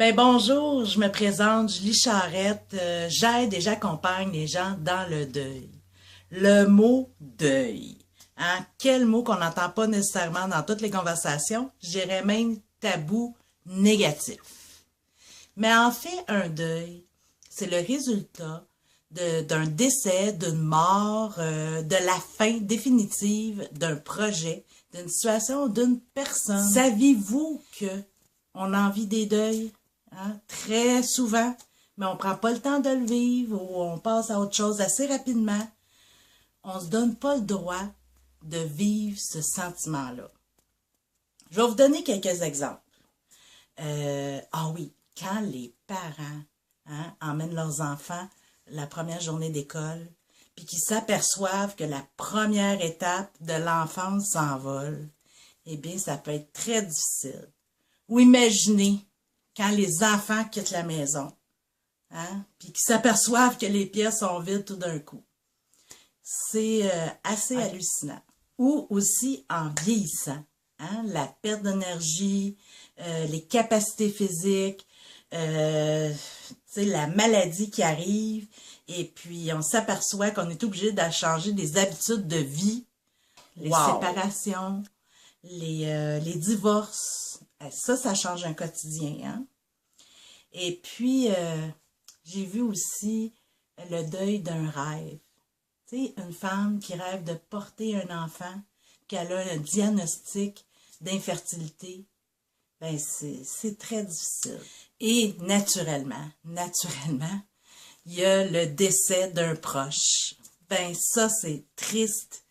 Ben bonjour, je me présente, Julie Charrette. J'aide et j'accompagne les gens dans le deuil. Le mot deuil, hein? Quel mot qu'on n'entend pas nécessairement dans toutes les conversations, je dirais même tabou négatif. Mais en fait, un deuil, c'est le résultat d'un décès, d'une mort, de la fin définitive d'un projet, d'une situation, d'une personne. Saviez-vous que on en vit des deuils, hein, très souvent, mais on prend pas le temps de le vivre ou on passe à autre chose assez rapidement. On se donne pas le droit de vivre ce sentiment-là. Je vais vous donner quelques exemples. Ah oui, quand les parents, hein, emmènent leurs enfants la première journée d'école, puis qu'ils s'aperçoivent que la première étape de l'enfance s'envole, eh bien, ça peut être très difficile. Ou imaginez quand les enfants quittent la maison, hein, puis qu'ils s'aperçoivent que les pièces sont vides tout d'un coup. C'est assez hallucinant. Ou aussi en vieillissant, hein, la perte d'énergie, les capacités physiques, la maladie qui arrive, et puis on s'aperçoit qu'on est obligé de changer des habitudes de vie, les séparations, les divorces. Ça change un quotidien, hein? Et puis, j'ai vu aussi le deuil d'un rêve. Tu sais, une femme qui rêve de porter un enfant, qu'elle a un diagnostic d'infertilité, ben c'est très difficile. Et naturellement, il y a le décès d'un proche. Ben ça, c'est triste.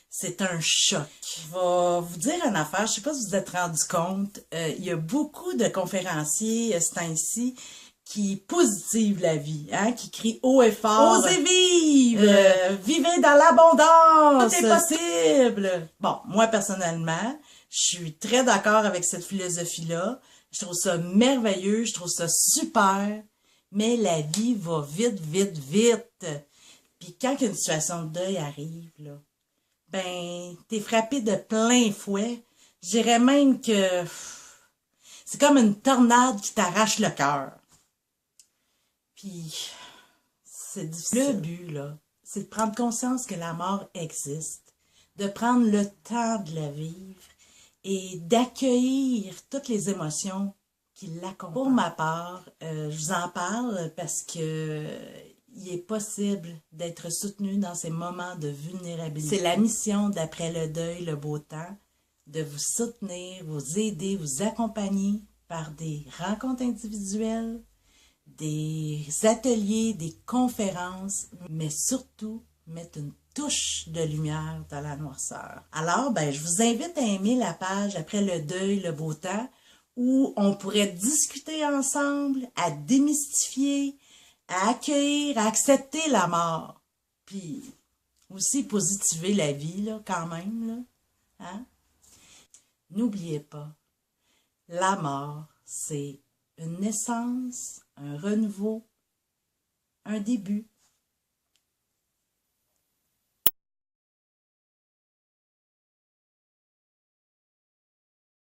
C'est un choc. Je vais vous dire une affaire, je ne sais pas si vous vous êtes rendu compte, il y a beaucoup de conférenciers ce temps-ci qui positivent la vie, hein, qui crient haut et fort. Osez vivre! Vivez dans l'abondance! Tout est possible! Bon, moi personnellement, je suis très d'accord avec cette philosophie-là. Je trouve ça merveilleux, je trouve ça super, mais la vie va vite, vite, vite. Puis quand une situation de deuil arrive, là, ben, t'es frappé de plein fouet. Je dirais même que c'est comme une tornade qui t'arrache le cœur. Puis, c'est difficile. Le but, là, c'est de prendre conscience que la mort existe, de prendre le temps de la vivre et d'accueillir toutes les émotions qui l'accompagnent. Pour ma part, je vous en parle parce que il est possible d'être soutenu dans ces moments de vulnérabilité. C'est la mission d'Après le deuil, le beau temps, de vous soutenir, vous aider, vous accompagner par des rencontres individuelles, des ateliers, des conférences, mais surtout mettre une touche de lumière dans la noirceur. Alors, ben, je vous invite à aimer la page Après le deuil, le beau temps, où on pourrait discuter ensemble, à démystifier, à accueillir, à accepter la mort. Puis aussi positiver la vie, là, quand même, là. Hein? N'oubliez pas, la mort, c'est une naissance, un renouveau, un début.